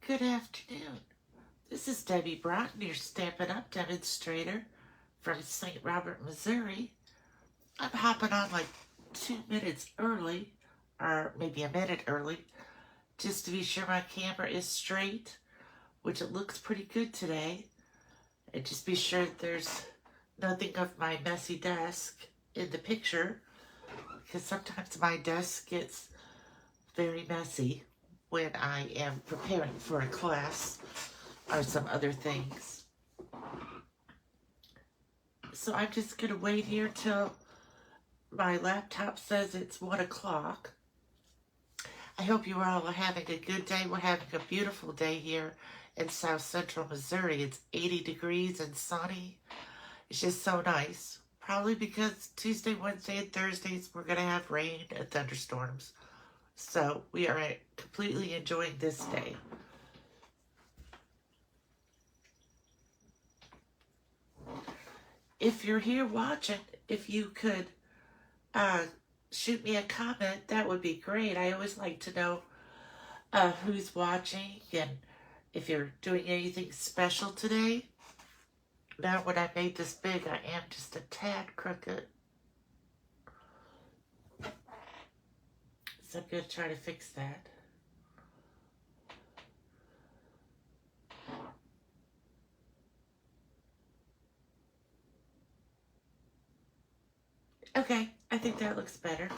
Good afternoon. This is Debbie Broughton, your Stampin' Up! Demonstrator from St. Robert, Missouri. I'm hopping on like 2 minutes early, or maybe a minute early, just to be sure my camera is straight, which it looks pretty good today. And just be sure that there's nothing of my messy desk in the picture, because sometimes my desk gets very messy when I am preparing for a class or some other things. So I'm just going to wait here till my laptop says it's 1 o'clock. I hope you all are having a good day. We're having a beautiful day here in South Central Missouri. It's 80 degrees and sunny. It's just so nice. Probably because Tuesday, Wednesday, and Thursdays we're going to have rain and thunderstorms. So we are completely enjoying this day. If you're here watching, if you could shoot me a comment, that would be great. I always like to know who's watching and if you're doing anything special today. Now when I made this big, I am just a tad crooked. So I'm going to try to fix that. Okay, I think that looks better.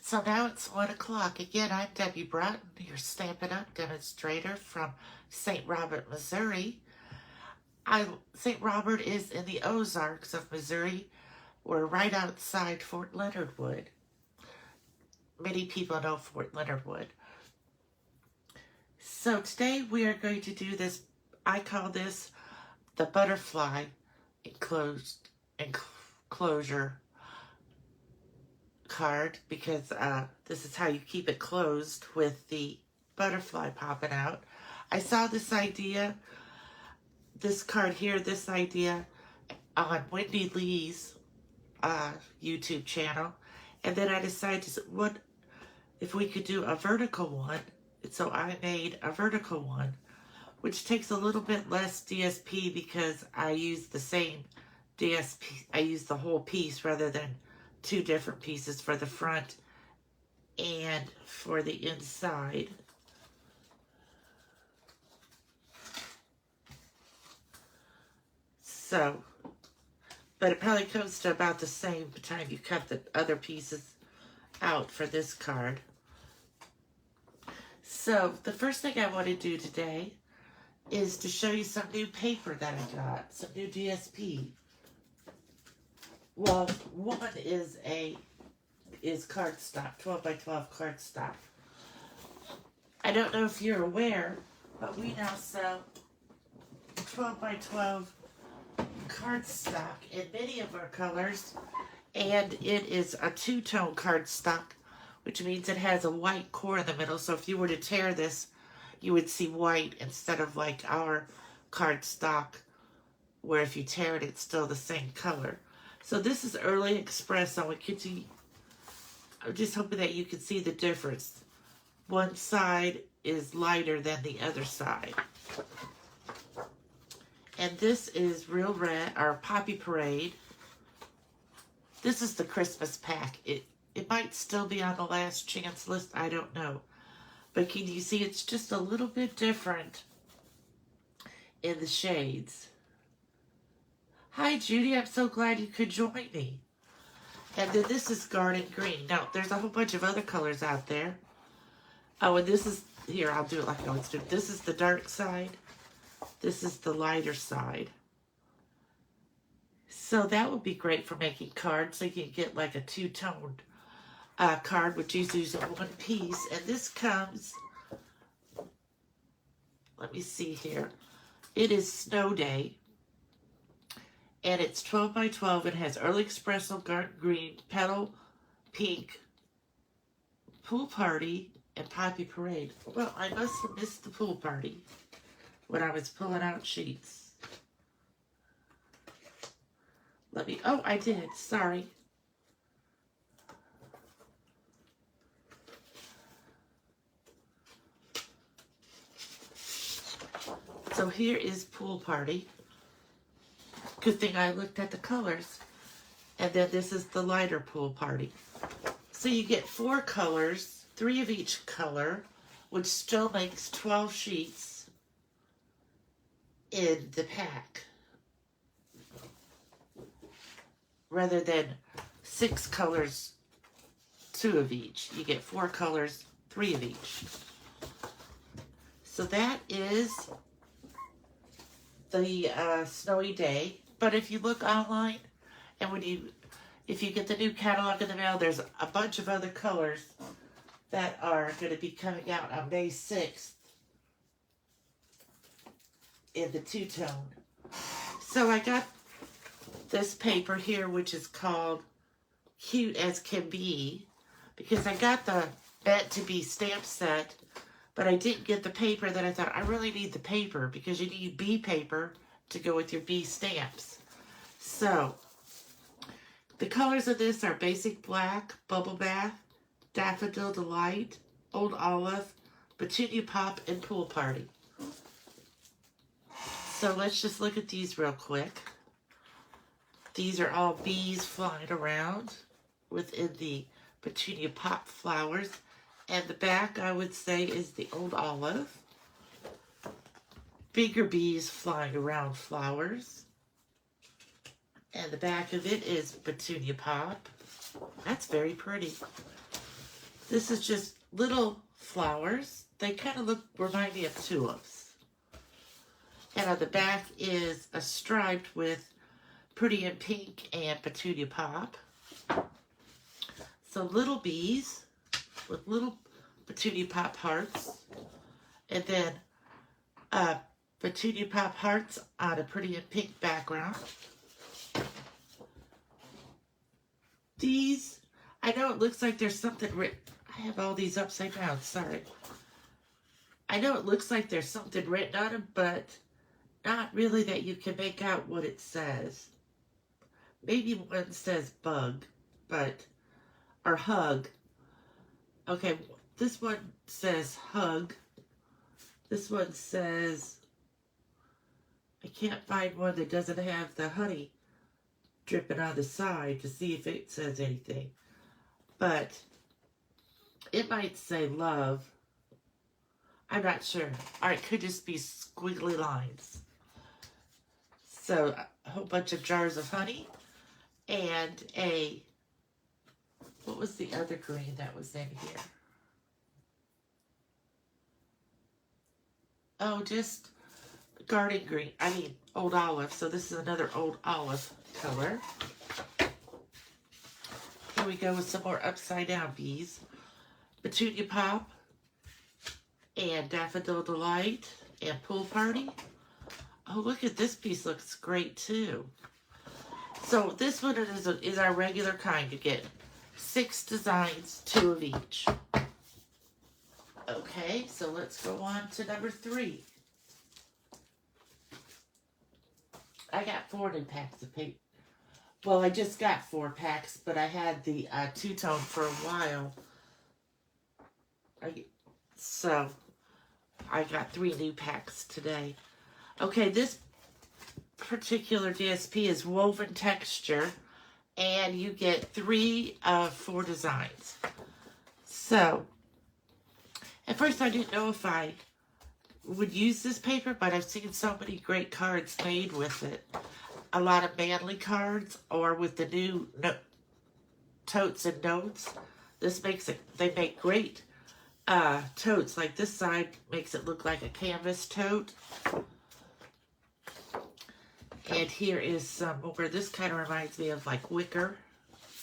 So now it's 1 o'clock. Again, I'm Debbie Broughton, your Stampin' Up! Demonstrator from St. Robert, Missouri. St. Robert is in the Ozarks of Missouri. We're right outside Fort Leonard Wood. Many people know Fort Leonard Wood. So today we are going to do this, I call this the butterfly enclosure card, because this is how you keep it closed with the butterfly popping out. I saw this idea, this card here, this idea on Wendy Lee's YouTube channel, and then I decided what if we could do a vertical one. So I made a vertical one, which takes a little bit less DSP because I use the same DSP. I use the whole piece rather than 2 different pieces for the front and for the inside. So, but it probably comes to about the same time you cut the other pieces out for this card. So the first thing I want to do today is to show you some new paper that I got, some new DSP. Well, one is cardstock, 12 by 12 cardstock. I don't know if you're aware, but we now sell 12 by 12 cardstock in many of our colors, and it is a 2-tone cardstock, which means it has a white core in the middle. So if you were to tear this, you would see white instead of like our cardstock, where if you tear it, it's still the same color. So this is Early Espresso. I'm just hoping that you can see the difference. One side is lighter than the other side. And this is Real Red, or Poppy Parade. This is the Christmas pack. It might still be on the last chance list, I don't know. But can you see it's just a little bit different in the shades. Hi Judy, I'm so glad you could join me. And then this is Garden Green. Now, there's a whole bunch of other colors out there. Oh, and this is, here, I'll do it like I always do. This is the dark side. This is the lighter side. So that would be great for making cards. So you can get like a 2-toned card, which is usually one piece. And this comes, let me see here. It is Snow Day. And it's 12 by 12. It has Early Espresso, Garden Green, Petal Pink, Pool Party, and Poppy Parade. Well, I must have missed the pool party when I was pulling out sheets. Oh, I did. Sorry. So here is Pool Party. Good thing I looked at the colors. And then this is the lighter Pool Party. So you get 4 colors, 3 of each color, which still makes 12 sheets in the pack. Rather than 6 colors, 2 of each. You get 4 colors, 3 of each. So that is the Snowy Day. But if you look online, and if you get the new catalog in the mail, there's a bunch of other colors that are going to be coming out on May 6th in the two-tone. So I got this paper here, which is called Cute as Can Be, because I got the meant to be stamp set, but I didn't get the paper that I thought I really need the paper, because you need bee paper to go with your bee stamps. So the colors of this are Basic Black, Bubble Bath, Daffodil Delight, Old Olive, Petunia Pop, and Pool Party. So let's just look at these real quick. These are all bees flying around within the Petunia Pop flowers. And the back, I would say, is the Old Olive. Bigger bees flying around flowers. And the back of it is Petunia Pop. That's very pretty. This is just little flowers. They kind of remind me of tulips. And on the back is a striped with Pretty in Pink and Petunia Pop. So little bees with little Petunia Pop hearts. And then Petunia Pop hearts on a Pretty in Pink background. These, I know it looks like there's something written. I have all these upside down, sorry. I know it looks like there's something written on them, but not really that you can make out what it says. Maybe one says bug, or hug. Okay, this one says hug. This one says, I can't find one that doesn't have the honey dripping on the side to see if it says anything. But it might say love. I'm not sure. Or it could just be squiggly lines. So a whole bunch of jars of honey and what was the other green that was in here? Oh, just garden green. I mean, Old Olive. So this is another Old Olive color. Here we go with some more upside down bees. Petunia Pop and Daffodil Delight and Pool Party. Oh, look at this piece. Looks great too. So this one is our regular kind. You get 6 designs, 2 of each. Okay, so let's go on to number 3. I got 4 new packs of paper. Well, I just got 4 packs, but I had the two-tone for a while. So I got 3 new packs today. Okay, this particular DSP is woven texture, and you get 3 of 4 designs. So at first I didn't know if I would use this paper, but I've seen so many great cards made with it. A lot of manly cards, or with the new totes and notes. This makes it, they make great totes. Like this side makes it look like a canvas tote. And here is some more. This kind of reminds me of like wicker.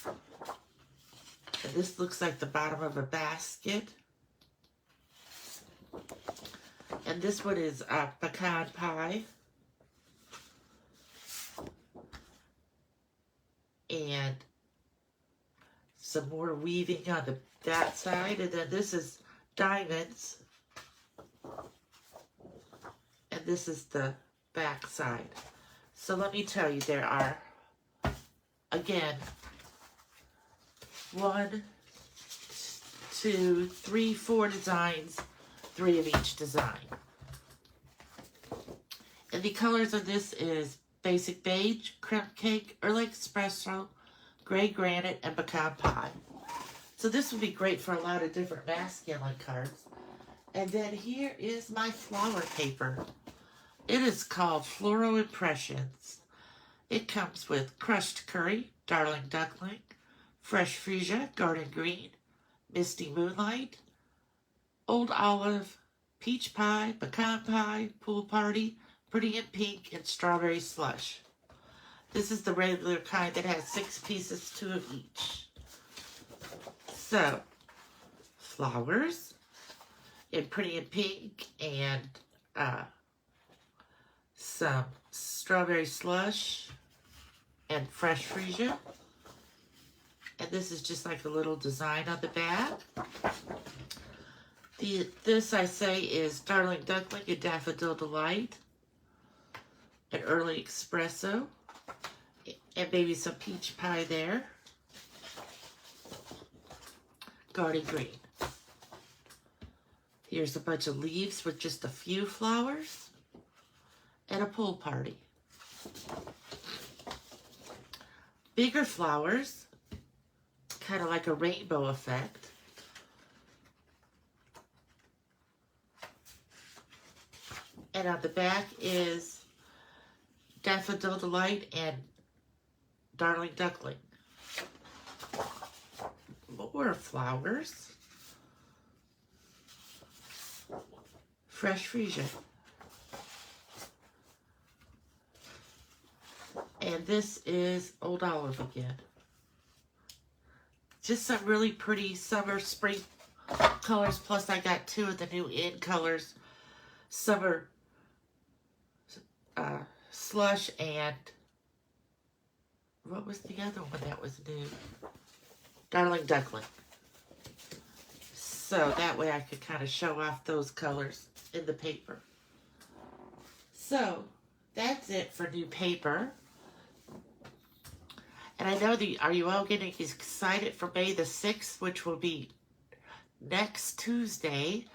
And this looks like the bottom of a basket. And this one is pecan pie. And some more weaving on that side. And then this is diamonds. And this is the back side. So let me tell you, there are, again, 1, 2, 3, 4 designs, 3 of each design. And the colors of this is Basic Beige, Creme Cake, Early Espresso, Gray Granite, and Pecan Pie. So this would be great for a lot of different masculine cards. And then here is my flower paper. It is called Floral Impressions. It comes with Crushed Curry, Darling Duckling, Fresh Freesia, Garden Green, Misty Moonlight, Old Olive, Peach Pie, Pecan Pie, Pool Party, Pretty in Pink, and Strawberry Slush. This is the regular kind that has 6 pieces, 2 of each. So, flowers in Pretty in Pink and some Strawberry Slush and Fresh Freesia. And this is just like a little design on the back. This, I say, is Darling Duckling and Daffodil Delight. An Early Espresso. And maybe some Peach Pie there. Garden Green. Here's a bunch of leaves with just a few flowers. And a pool party. Bigger flowers. Kind of like a rainbow effect. And on the back is Daffodil Delight and Darling Duckling. More flowers. Fresh Freesia. And this is Old Olive again. Just some really pretty summer, spring colors. Plus I got 2 of the new in colors. Summer Slush and what was the other one that was new? Darling Duckling. So that way I could kind of show off those colors in the paper. So that's it for new paper. And I know are you all getting excited for May the 6th, which will be next Tuesday.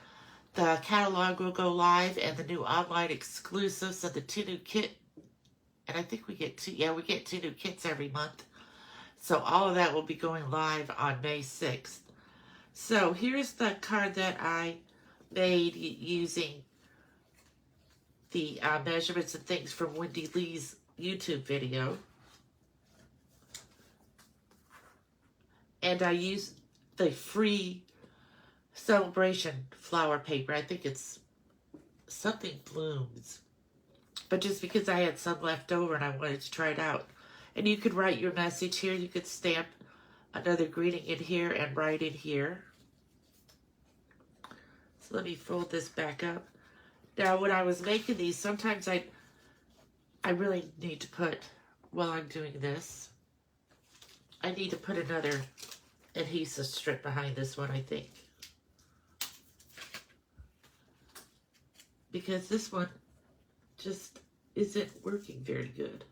The catalog will go live and the new online exclusives and the 2 new kit. And I think we get 2 new kits every month. So all of that will be going live on May 6th. So here's the card that I made using the measurements and things from Wendy Lee's YouTube video. And I used the free celebration flower paper. I think it's something blooms. But just because I had some left over and I wanted to try it out. And you could write your message here. You could stamp another greeting in here and write in here. So let me fold this back up. Now when I was making these, sometimes I really need to put, while I'm doing this, I need to put another adhesive strip behind this one, I think. Because this one just isn't working very good.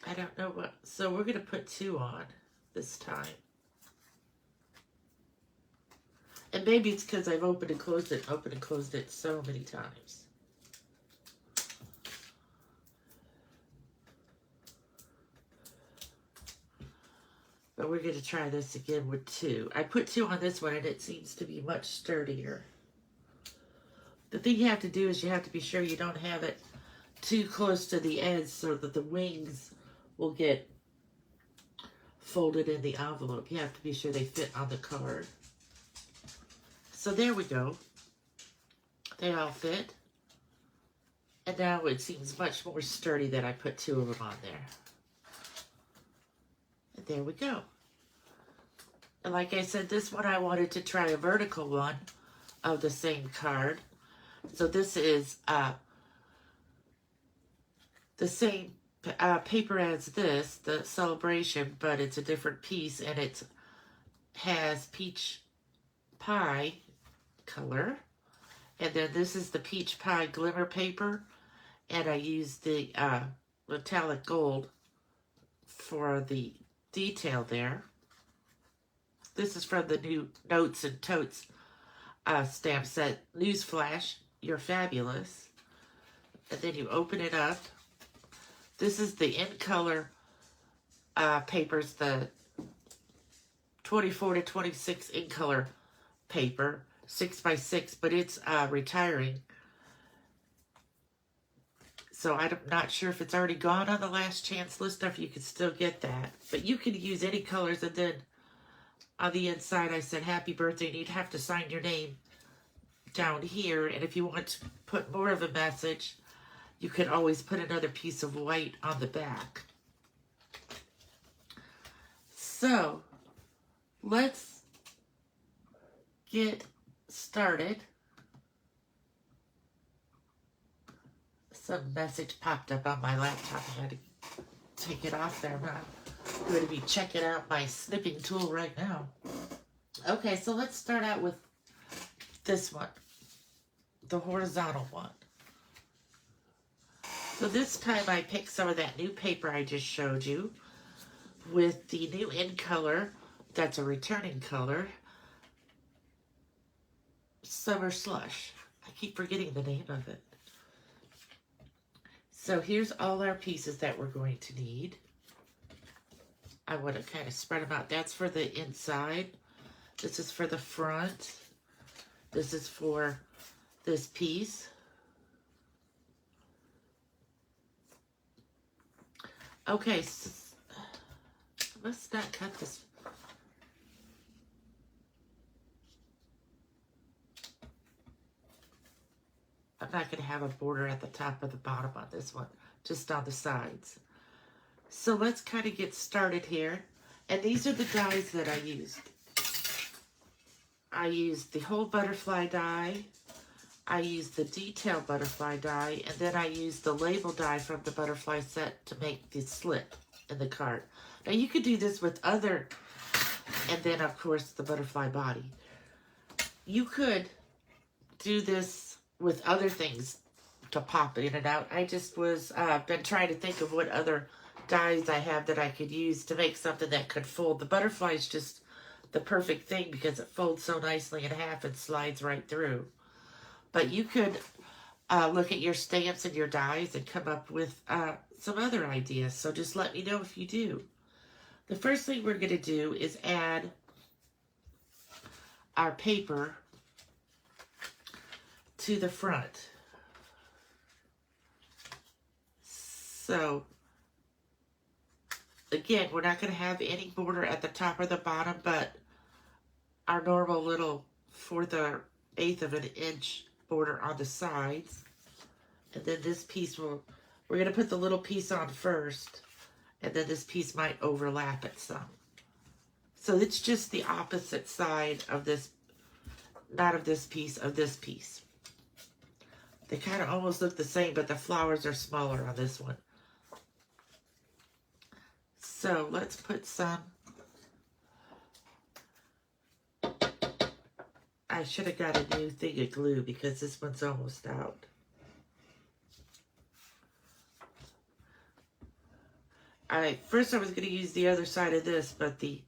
I don't know what, so we're going to put 2 on this time. And maybe it's because I've opened and closed it so many times. But we're going to try this again with 2. I put 2 on this one and it seems to be much sturdier. The thing you have to do is you have to be sure you don't have it too close to the edge so that the wings will get folded in the envelope. You have to be sure they fit on the card. So there we go. They all fit. And now it seems much more sturdy that I put 2 of them on there. And there we go. And like I said, this one I wanted to try a vertical one of the same card. So this is the same paper as this, the celebration, but it's a different piece and it has peach pie color. And then this is the peach pie glimmer paper, and I used the metallic gold for the detail there. This is from the new Notes and Totes stamp set. Newsflash, you're fabulous. And then you open it up. This is the in color papers, the 24 to 26 in color paper, 6x6, but it's retiring. So I'm not sure if it's already gone on the last chance list or if you can still get that. But you can use any colors, and then on the inside I said happy birthday, and you'd have to sign your name down here. And if you want to put more of a message, you can always put another piece of white on the back. So let's get started. Some message popped up on my laptop. I had to take it off there. I'm not going to be checking out my snipping tool right now. Okay, so let's start out with this one, the horizontal one. So this time I picked some of that new paper I just showed you with the new in color, that's a returning color, Summer Slush. I keep forgetting the name of it. So here's all our pieces that we're going to need. I want to kind of spread them out. That's for the inside. This is for the front. This is for this piece. Okay, so let's not cut this. I'm not going to have a border at the top or the bottom on this one, just on the sides. So let's kind of get started here. And these are the dies that I used. I used the whole butterfly die. I used the detail butterfly die. And then I used the label die from the butterfly set to make the slip in the card. Now you could do this with other, and then of course the butterfly body. You could do this with other things to pop in and out. I just was been trying to think of what other dies I have that I could use to make something that could fold. The butterfly is just the perfect thing because it folds so nicely in half and slides right through. But you could look at your stamps and your dies and come up with some other ideas. So just let me know if you do. The first thing we're going to do is add our paper to the front. So again, we're not going to have any border at the top or the bottom, but our normal little 1/4 or 1/8 of an inch border on the sides. And then this piece we're going to put the little piece on first, and then this piece might overlap it some. So it's just the opposite side of this, not of this piece, of this piece. They kind of almost look the same, but the flowers are smaller on this one. So let's put some. I should have got a new thing of glue because this one's almost out. First I was going to use the other side of this, but the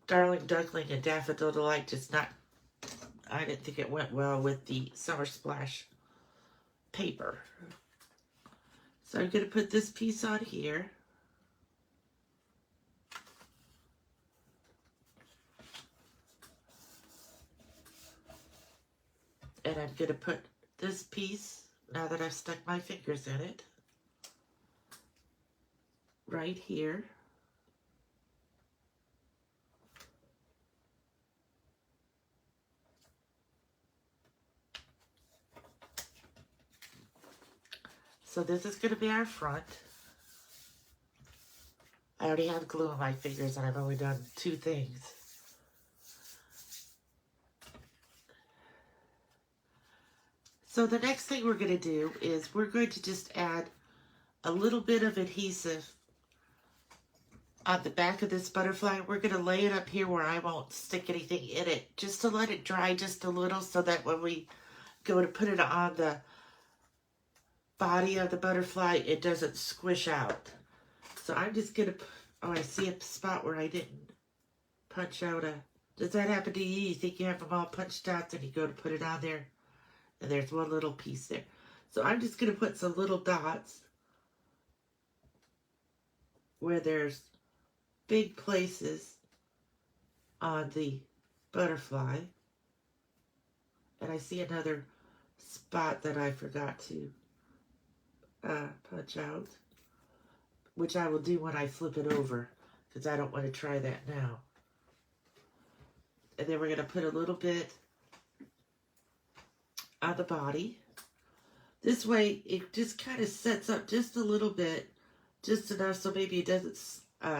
Darling Duckling and Daffodil Delight just not, I didn't think it went well with the Summer Splash paper. So I'm going to put this piece on here. And I'm going to put this piece, now that I've stuck my fingers in it, right here. So this is going to be our front. I already have glue on my fingers and I've only done 2 things. So the next thing we're going to do is we're going to just add a little bit of adhesive on the back of this butterfly. We're going to lay it up here where I won't stick anything in it, just to let it dry just a little so that when we go to put it on the body of the butterfly, it doesn't squish out. So I'm just going to, oh, I see a spot where I didn't punch out a Does that happen to you? You think you have them all punched out, then you go to put it on there, and there's one little piece there. So I'm just going to put some little dots where there's big places on the butterfly. And I see another spot that I forgot to punch out, which I will do when I flip it over, because I don't want to try that now. And then we're going to put a little bit on the body. This way, it just kind of sets up just a little bit, just enough so maybe it doesn't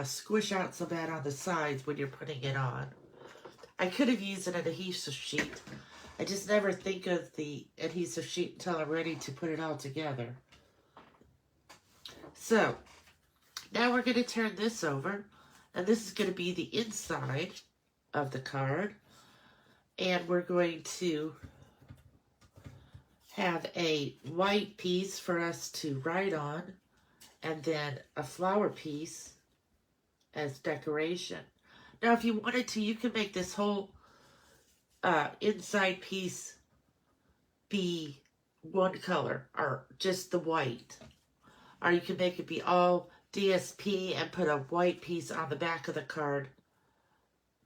squish out so bad on the sides when you're putting it on. I could have used an adhesive sheet. I just never think of the adhesive sheet until I'm ready to put it all together. So, now we're going to turn this over, and this is going to be the inside of the card. And we're going to have a white piece for us to write on, and then a flower piece as decoration. Now, if you wanted to, you can make this whole inside piece be one color, or just the white. Or you can make it be all DSP and put a white piece on the back of the card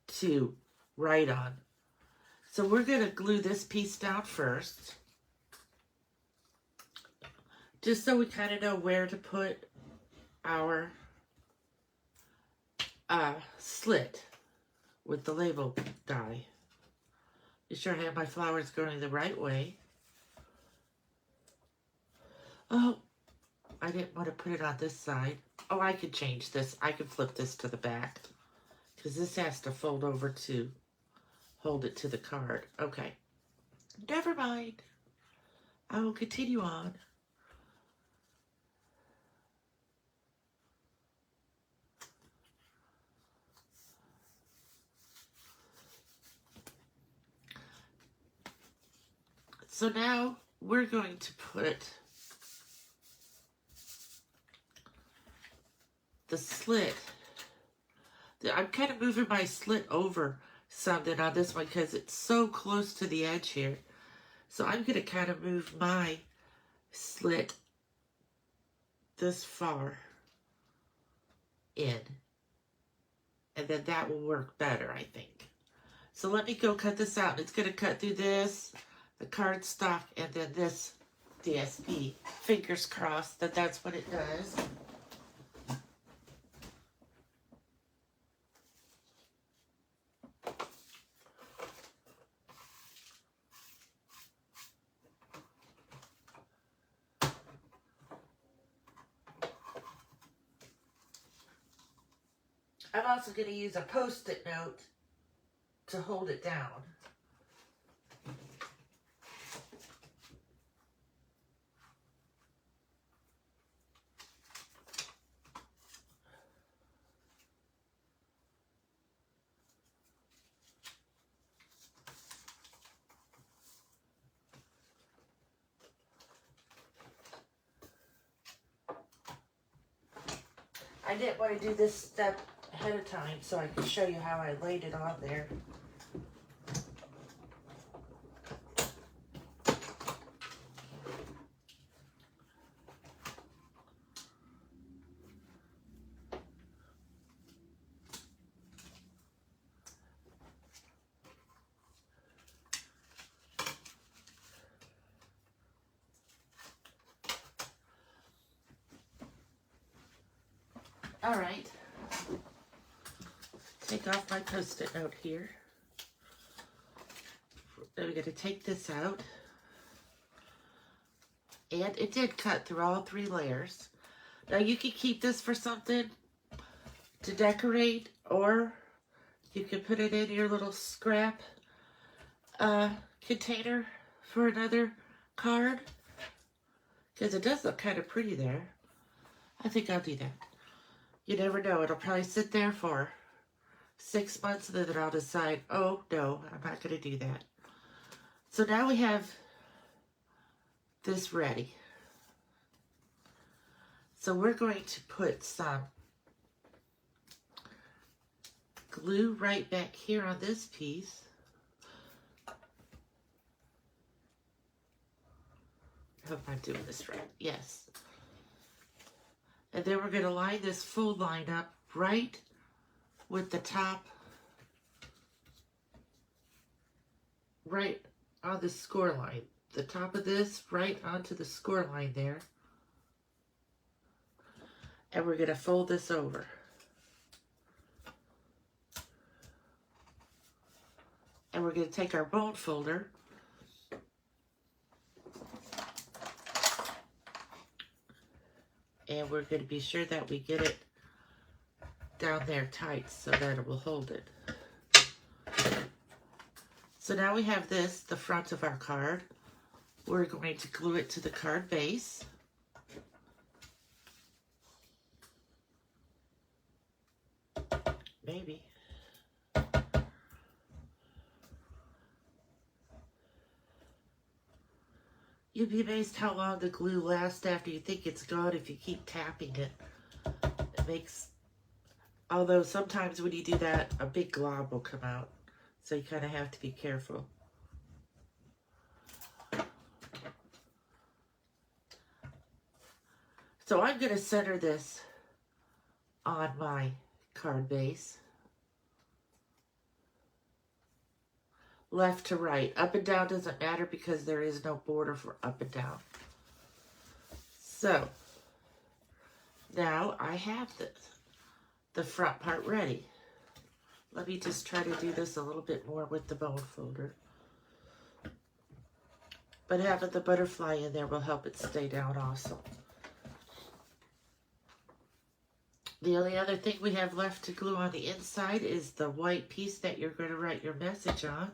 to write on. So we're going to glue this piece down first, just so we kind of know where to put our slit with the label die. Be sure I have my flowers going the right way. Oh, I didn't want to put it on this side. Oh, I could change this. I could flip this to the back, because this has to fold over to hold it to the card. Okay. Never mind. I will continue on. So now we're going to put the slit. I'm kind of moving my slit over something on this one because it's so close to the edge here. So I'm going to kind of move my slit this far in. And then that will work better, I think. So let me go cut this out. It's going to cut through this, the cardstock, and then this DSP. Fingers crossed that that's what it does. I'm also going to use a Post-it note to hold it down. I didn't want to do this step ahead of time so I could show you how I laid it on there. All right. Take off my Post-it note here. Then we're going to take this out. And it did cut through all 3 layers. Now you can keep this for something to decorate, or you can put it in your little scrap container for another card. Because it does look kind of pretty there. I think I'll do that. You never know. It'll probably sit there for 6 months, and then I'll decide, oh, no, I'm not going to do that. So now we have this ready. So we're going to put some glue right back here on this piece. I hope I'm doing this right. Yes. And then we're going to line this fold line up right with the top, right on the score line. The top of this right onto the score line there. And we're going to fold this over. And we're going to take our bone folder and we're going to be sure that we get it down there tight so that it will hold it. So now we have this, the front of our card. We're going to glue it to the card base. Maybe. You'd be amazed how long the glue lasts after you think it's gone if you keep tapping it. It makes, although sometimes when you do that, a big glob will come out. So you kind of have to be careful. So I'm going to center this on my card base. Left to right. Up and down doesn't matter because there is no border for up and down. So, now I have the front part ready. Let me just try to do this a little bit more with the bone folder. But having the butterfly in there will help it stay down also. The only other thing we have left to glue on the inside is the white piece that you're going to write your message on.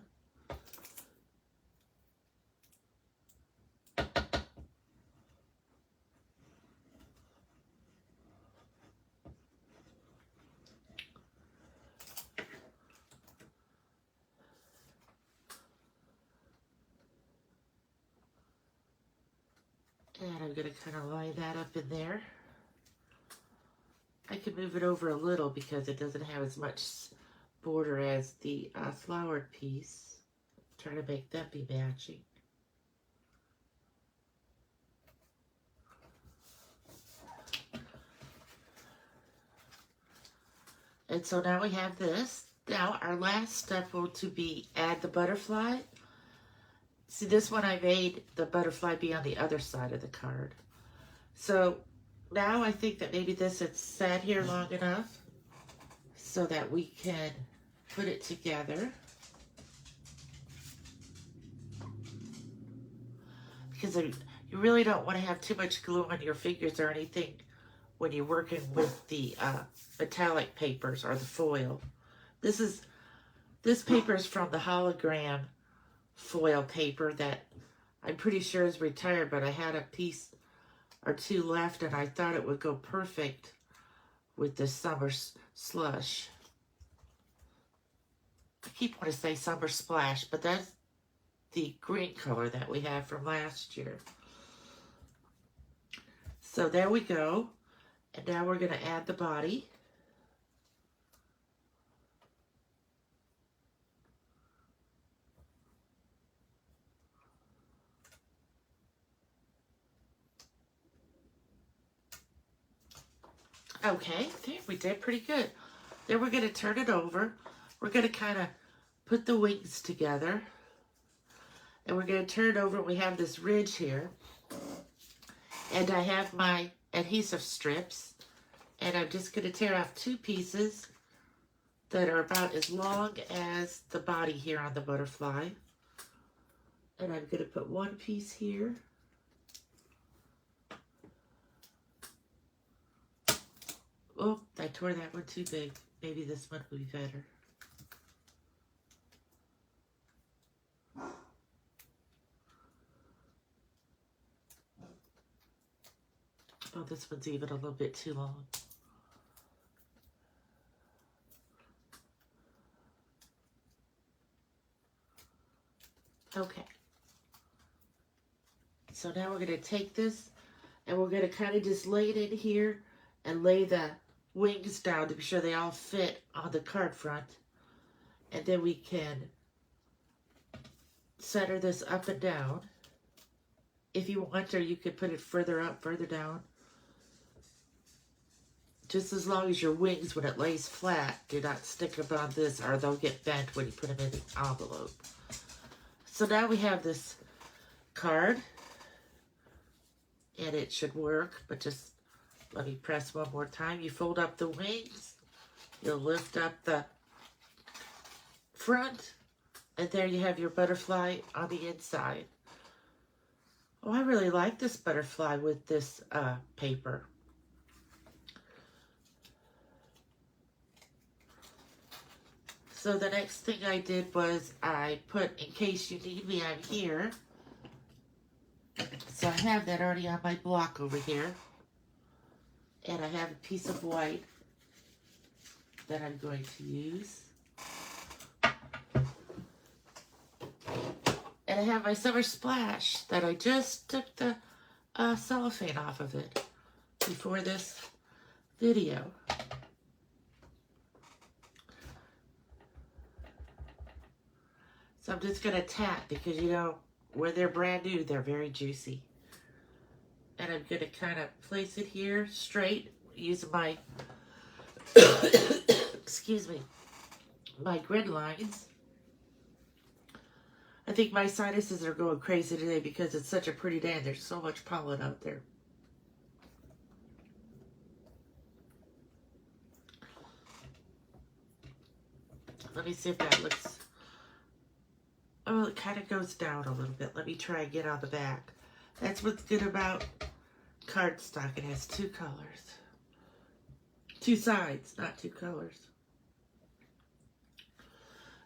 And I'm going to kind of line that up in there. I can move it over a little because it doesn't have as much border as the flowered piece. Trying to make that be matching. And so now we have this. Now our last step will to be add the butterfly. See, this one I made the butterfly be on the other side of the card. So now I think that maybe this had sat here long enough so that we can put it together. Because you really don't want to have too much glue on your fingers or anything when you're working with the metallic papers or the foil. This paper is from the hologram foil paper that I'm pretty sure is retired, but I had a piece or two left and I thought it would go perfect with the summer slush. I keep wanting to say summer splash, but that's the green color that we have from last year. So there we go. And now we're going to add the body. Okay, there, we did pretty good. Then we're going to turn it over. We're going to kind of put the wings together. And we're going to turn it over. We have this ridge here. And I have my adhesive strips. And I'm just going to tear off two pieces that are about as long as the body here on the butterfly. And I'm going to put one piece here. Oh, I tore that one too big. Maybe this one will be better. Oh, this one's even a little bit too long. Okay. So now we're going to take this and we're going to kind of just lay it in here and lay the wings down to be sure they all fit on the card front. And then we can center this up and down. If you want, or you could put it further up, further down. Just as long as your wings, when it lays flat, do not stick them on this, or they'll get bent when you put them in the envelope. So now we have this card, and it should work, but just let me press one more time. You fold up the wings, you'll lift up the front, and there you have your butterfly on the inside. Oh, I really like this butterfly with this paper. So the next thing I did was I put, in case you need me, I'm here. So I have that already on my block over here. And I have a piece of white that I'm going to use. And I have my Summer Splash that I just took the cellophane off of it before this video. So I'm just going to tap because, you know, when they're brand new, they're very juicy. And I'm going to kind of place it here straight using my, excuse me, my grid lines. I think my sinuses are going crazy today because it's such a pretty day and there's so much pollen out there. Let me see if that looks... Oh, it kind of goes down a little bit. Let me try and get on the back. That's what's good about cardstock. It has two colors. Two sides, not two colors.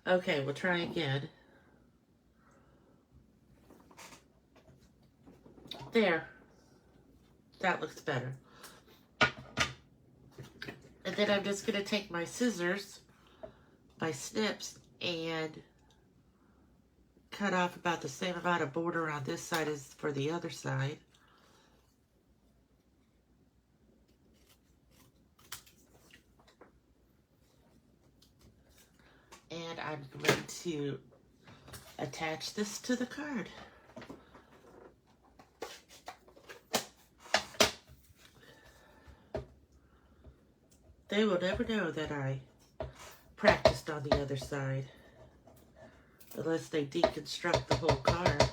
Okay, we'll try again. There. That looks better. And then I'm just going to take my scissors, my snips, and cut off about the same amount of border on this side as for the other side. And I'm going to attach this to the card. They will never know that I practiced on the other side unless they deconstruct the whole card.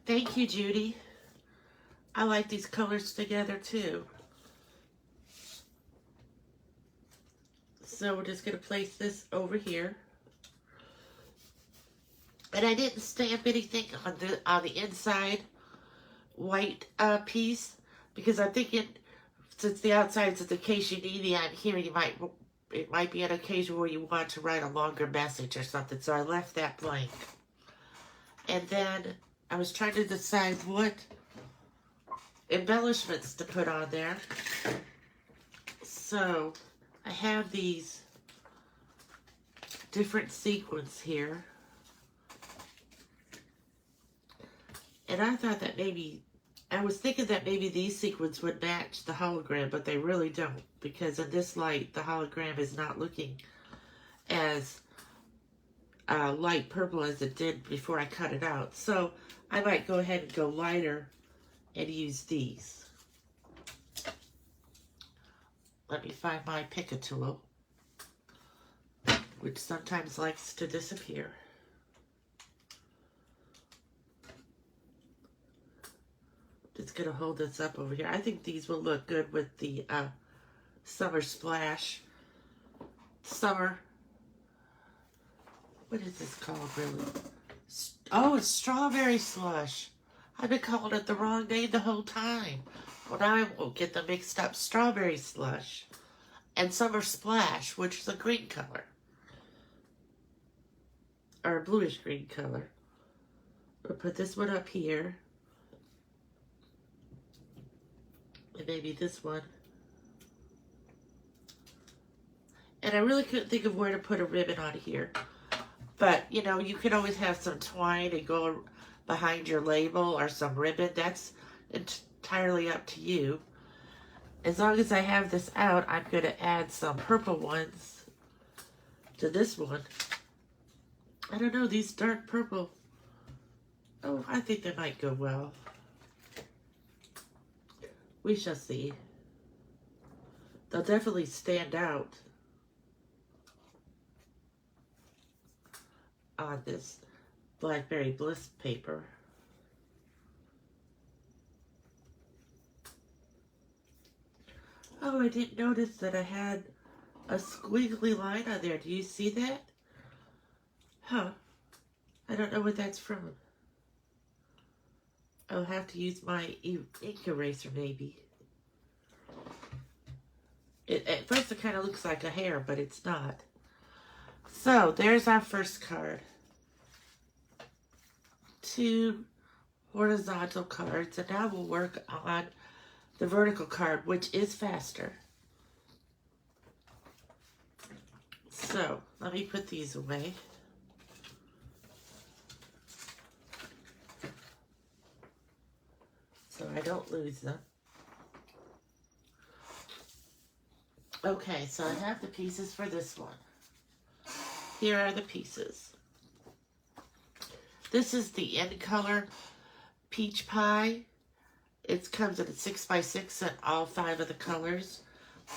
Thank you, Judy. I like these colors together too. So we're just going to place this over here. And I didn't stamp anything on the inside white piece because I'm thinking since the outside's in case you need me on here, it might be an occasion where you want to write a longer message or something. So I left that blank. And then I was trying to decide what embellishments to put on there. So I have these different sequins here. And I thought that I was thinking that maybe these sequins would match the hologram, but they really don't, because in this light, the hologram is not looking as light purple as it did before I cut it out. So I might go ahead and go lighter and use these. Let me find my pick a tool, which sometimes likes to disappear. Just gonna hold this up over here. I think these will look good with the Summer Splash. What is this called really? Oh, it's Strawberry Slush. I've been calling it the wrong name the whole time. Well, now I won't get them mixed up. Strawberry Slush and Summer Splash, which is a green color. Or a bluish green color. We'll put this one up here. And maybe this one. And I really couldn't think of where to put a ribbon on here. But, you know, you could always have some twine and go behind your label or some ribbon. That's entirely up to you. As long as I have this out, I'm going to add some purple ones to this one. I don't know, these dark purple. Oh, I think they might go well. We shall see. They'll definitely stand out on this Blackberry Bliss paper. Oh, I didn't notice that I had a squiggly line on there. Do you see that? Huh. I don't know what that's from. I'll have to use my ink eraser maybe. At first it kind of looks like a hair, but it's not. So, there's our first card. 2 horizontal cards, and now we'll work on the vertical card, which is faster. So, let me put these away. So I don't lose them. Okay, so I have the pieces for this one. Here are the pieces. This is the In Color Peach Pie. It comes in a 6x6 in all 5 of the colors,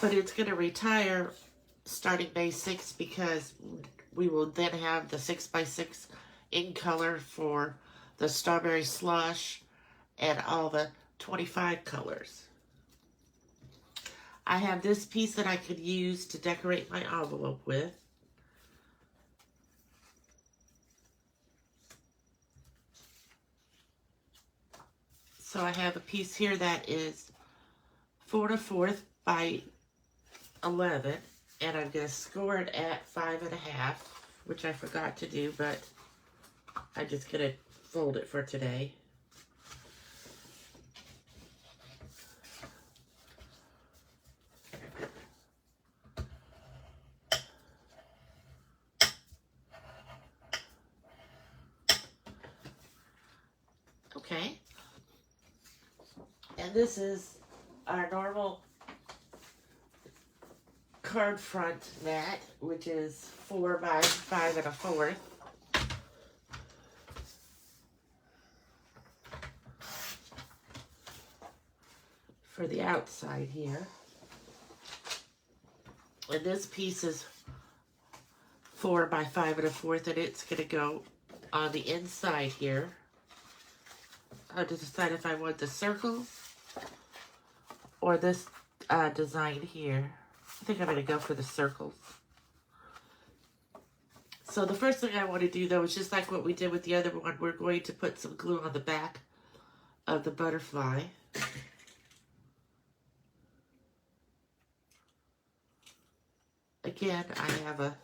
but it's going to retire starting May 6th because we will then have the 6x6 in color for the Strawberry Slush and all the 25 colors. I have this piece that I could use to decorate my envelope with. So I have a piece here that is 4 1/4 by 11, and I'm going to score it at 5 1/2, which I forgot to do, but I'm just going to fold it for today. Okay. And this is our normal card front mat, which is 4 by 5 1/4. For the outside here. And this piece is 4 by 5 1/4, and it's going to go on the inside here. I have to decide if I want the circles or this design here. I think I'm going to go for the circles. So the first thing I want to do, though, is just like what we did with the other one. We're going to put some glue on the back of the butterfly. Again, I have a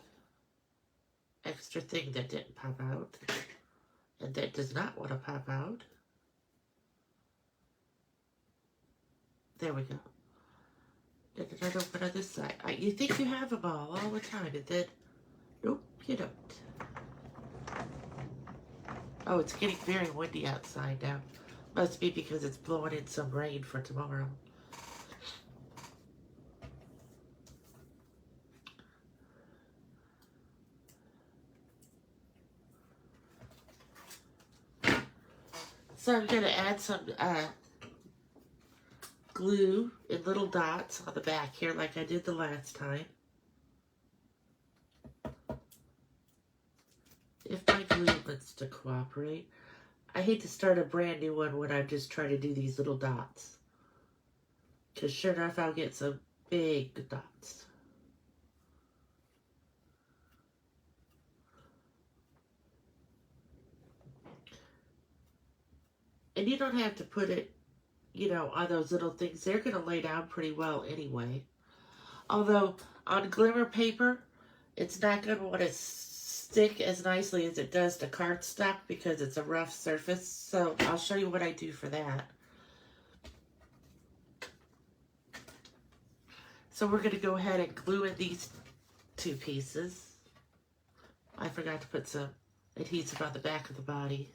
extra thing that didn't pop out, and that does not want to pop out. There we go. Then another one on this side. You think you have them all the time, and then, nope, you don't. Oh, it's getting very windy outside now. Must be because it's blowing in some rain for tomorrow. So I'm going to add some glue in little dots on the back here like I did the last time. If my glue wants to cooperate. I hate to start a brand new one when I'm just trying to do these little dots. Because sure enough, I'll get some big dots. And you don't have to put it, you know, on those little things. They're going to lay down pretty well anyway. Although, on glimmer paper, it's not going to want to stick as nicely as it does to cardstock because it's a rough surface. So, I'll show you what I do for that. So, we're going to go ahead and glue in these 2 pieces. I forgot to put some adhesive on the back of the body.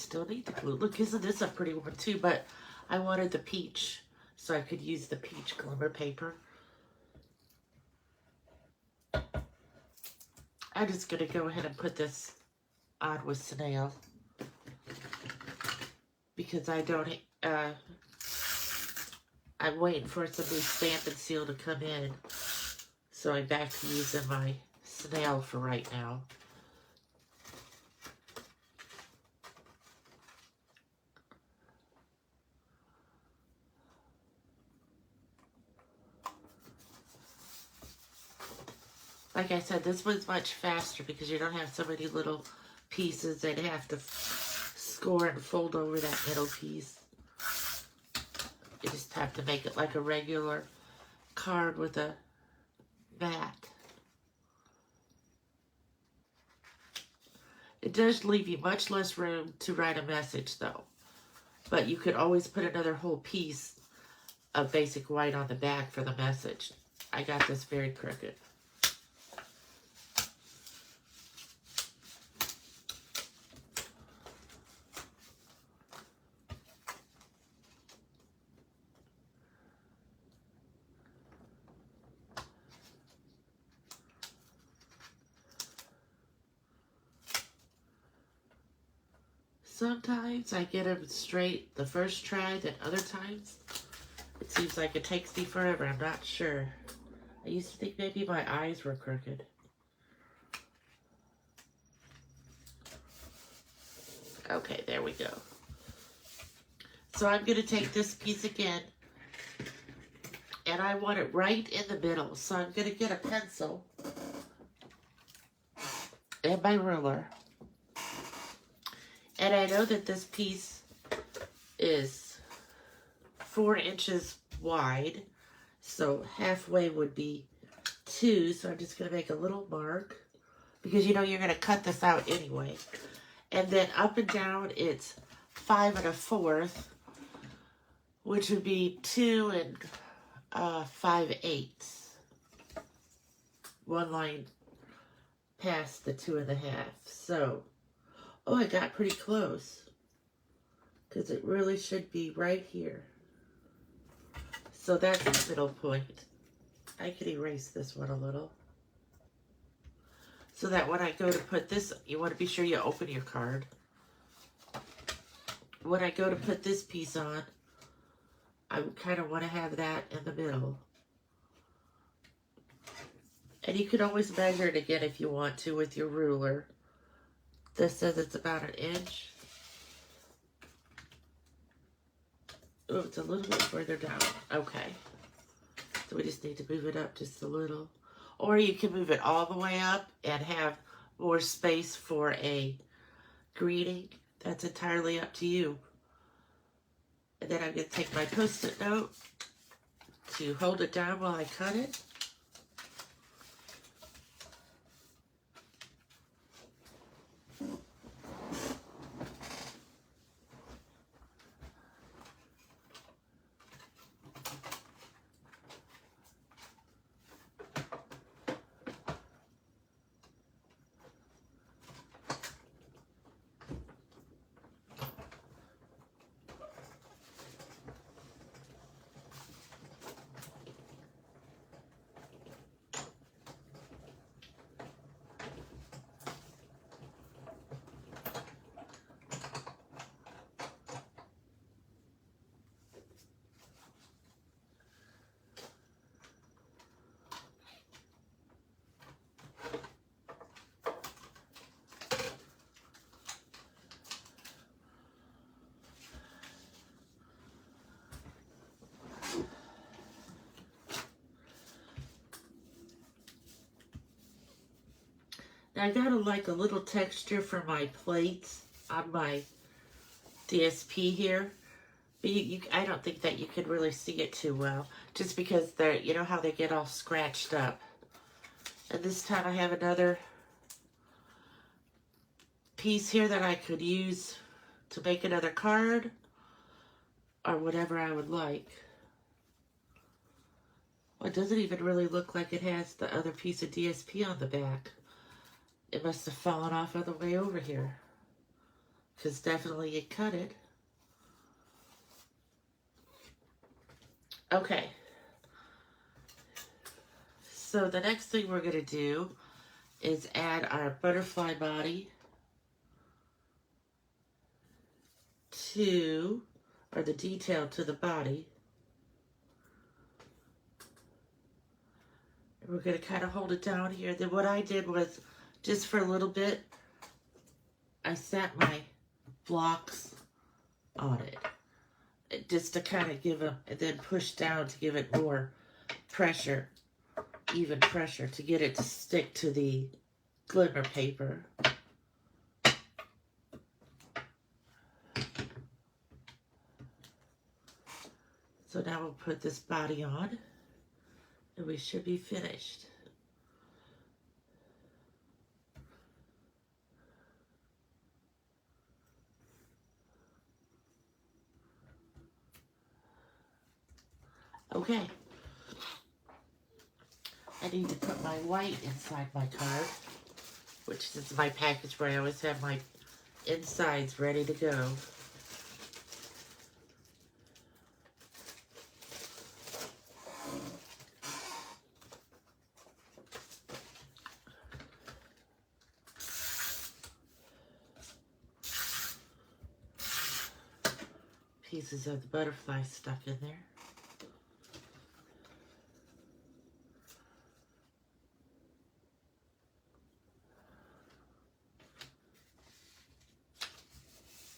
still need the glue. Look, isn't this a pretty one too? But I wanted the peach, so I could use the peach glimmer paper. I'm just going to go ahead and put this on with snail. Because I don't, I'm waiting for some new stamp and seal to come in. So I'm back to using my snail for right now. Like I said, this one's much faster because you don't have so many little pieces that have to score and fold over that middle piece. You just have to make it like a regular card with a mat. It does leave you much less room to write a message though. But you could always put another whole piece of basic white on the back for the message. I got this very crooked. Sometimes I get them straight the first try, then other times it seems like it takes me forever. I'm not sure. I used to think maybe my eyes were crooked. Okay, there we go. So I'm going to take this piece again, and I want it right in the middle. So I'm going to get a pencil and my ruler. And I know that this piece is 4 inches wide, so halfway would be 2. So I'm just going to make a little mark, because you know you're going to cut this out anyway. And then up and down, it's 5 1/4, which would be 2 5/8. One line past the 2 1/2. So, oh, I got pretty close, because it really should be right here. So that's the middle point. I could erase this one a little. So that when I go to put this, you want to be sure you open your card. When I go to put this piece on, I kind of want to have that in the middle. And you can always measure it again if you want to with your ruler. This says it's about 1 inch. Oh, it's a little bit further down. Okay. So we just need to move it up just a little. Or you can move it all the way up and have more space for a greeting. That's entirely up to you. And then I'm going to take my Post-it note to hold it down while I cut it. Now I got like a little texture for my plates on my DSP here. But I don't think that you can really see it too well. Just because they're, you know how they get all scratched up. And this time I have another piece here that I could use to make another card. Or whatever I would like. Well, it doesn't even really look like it has the other piece of DSP on the back. It must have fallen off on the way over here. because definitely it cut it. Okay. So the next thing we're going to do is add our butterfly body to, or the detail to the body. And we're going to kind of hold it down here. Then what I did was, just for a little bit, I set my blocks on it. Just to kind of give them, and then push down to give it more pressure, even pressure, to get it to stick to the glimmer paper. So now we'll put this body on, and we should be finished. Okay. I need to put my white inside my card, which is my package where I always have my insides ready to go. Pieces of the butterfly stuck in there.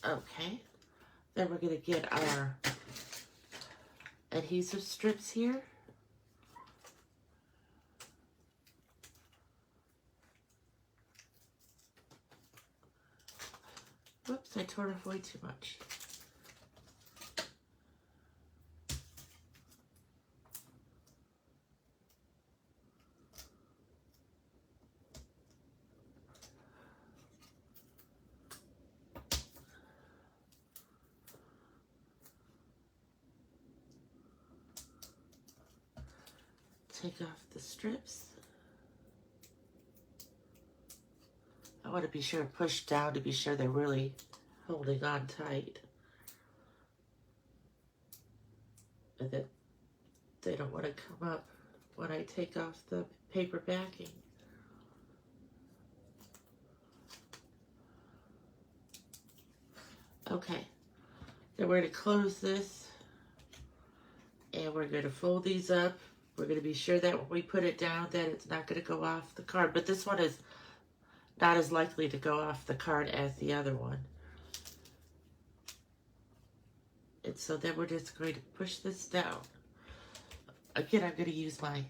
Okay, then we're going to get our adhesive strips here. Whoops, I tore off way too much. Take off the strips. I want to be sure to push down to be sure they're really holding on tight. And that they don't want to come up when I take off the paper backing. Okay, then we're going to close this, and we're going to fold these up. We're going to be sure that when we put it down that it's not going to go off the card. But this one is not as likely to go off the card as the other one. And so then we're just going to push this down. Again, I'm going to use my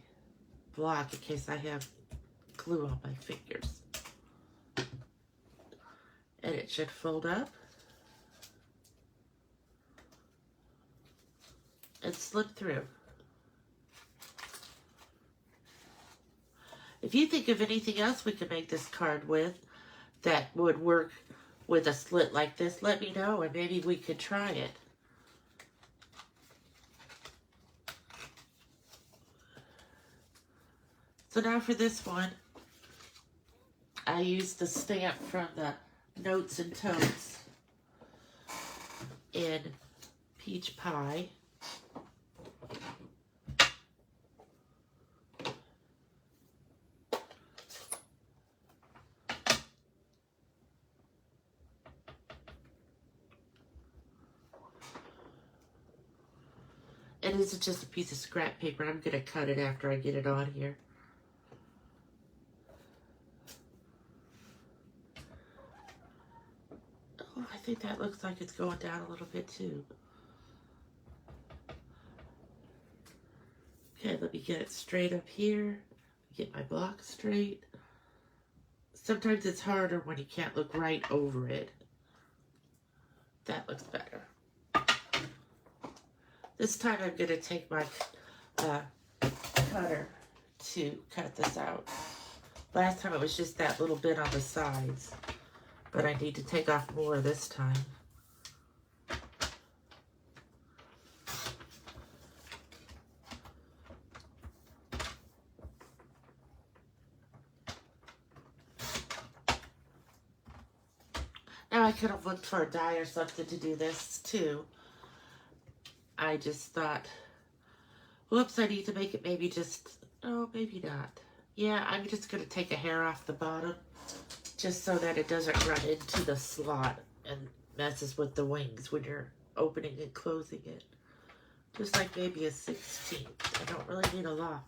block in case I have glue on my fingers. And it should fold up and slip through. If you think of anything else we could make this card with that would work with a slit like this, let me know and maybe we could try it. So now for this one, I used the stamp from the Notes and Totes in Peach Pie. And this is just a piece of scrap paper. I'm going to cut it after I get it on here. Oh, I think that looks like it's going down a little bit too. Okay, let me get it straight up here. Get my block straight. Sometimes it's harder when you can't look right over it. That looks better. This time I'm going to take my cutter to cut this out. Last time it was just that little bit on the sides, but I need to take off more this time. Now I could have looked for a die or something to do this too. I just thought, whoops, I need to make it maybe just, oh, maybe not. Yeah, I'm just going to take a hair off the bottom just so that it doesn't run into the slot and messes with the wings when you're opening and closing it. Just like maybe a 16th. I don't really need a lot.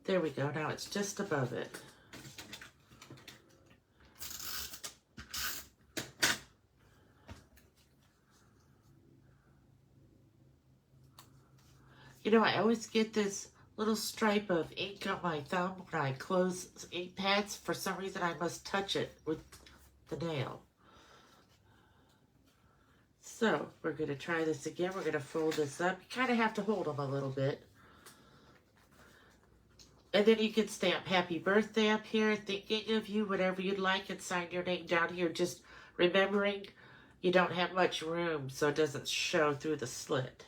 There we go. Now it's just above it. You know, I always get this little stripe of ink on my thumb when I close ink pads. For some reason, I must touch it with the nail. So, we're going to try this again. We're going to fold this up. You kind of have to hold them a little bit. And then you can stamp happy birthday up here, thinking of you, whatever you'd like, and sign your name down here. Just remembering you don't have much room so it doesn't show through the slit.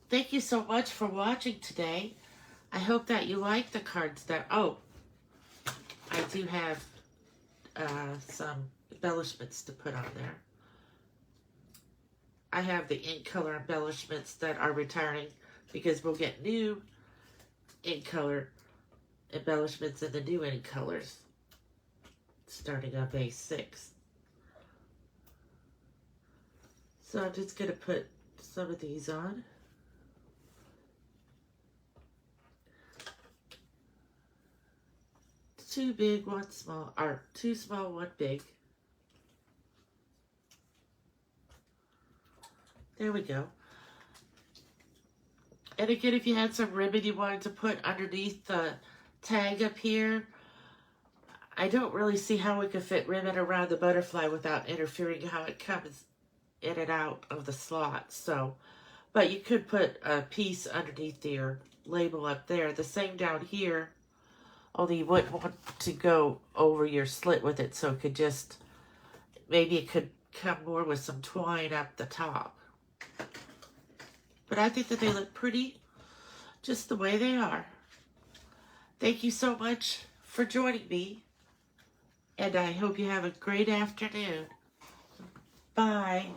Thank you so much for watching today. I hope that you like the cards that, oh, I do have some embellishments to put on there. I have the ink color embellishments that are returning because we'll get new ink color embellishments in the new ink colors starting up A6. So I'm just going to put some of these on. Two big, one small, or two small, one big. There we go. And again, if you had some ribbon you wanted to put underneath the tag up here, I don't really see how we could fit ribbon around the butterfly without interfering how it comes in and out of the slot. So, but you could put a piece underneath your label up there. The same down here. Only you wouldn't want to go over your slit with it, so it could just, maybe it could come more with some twine up the top. But I think that they look pretty, just the way they are. Thank you so much for joining me, and I hope you have a great afternoon. Bye.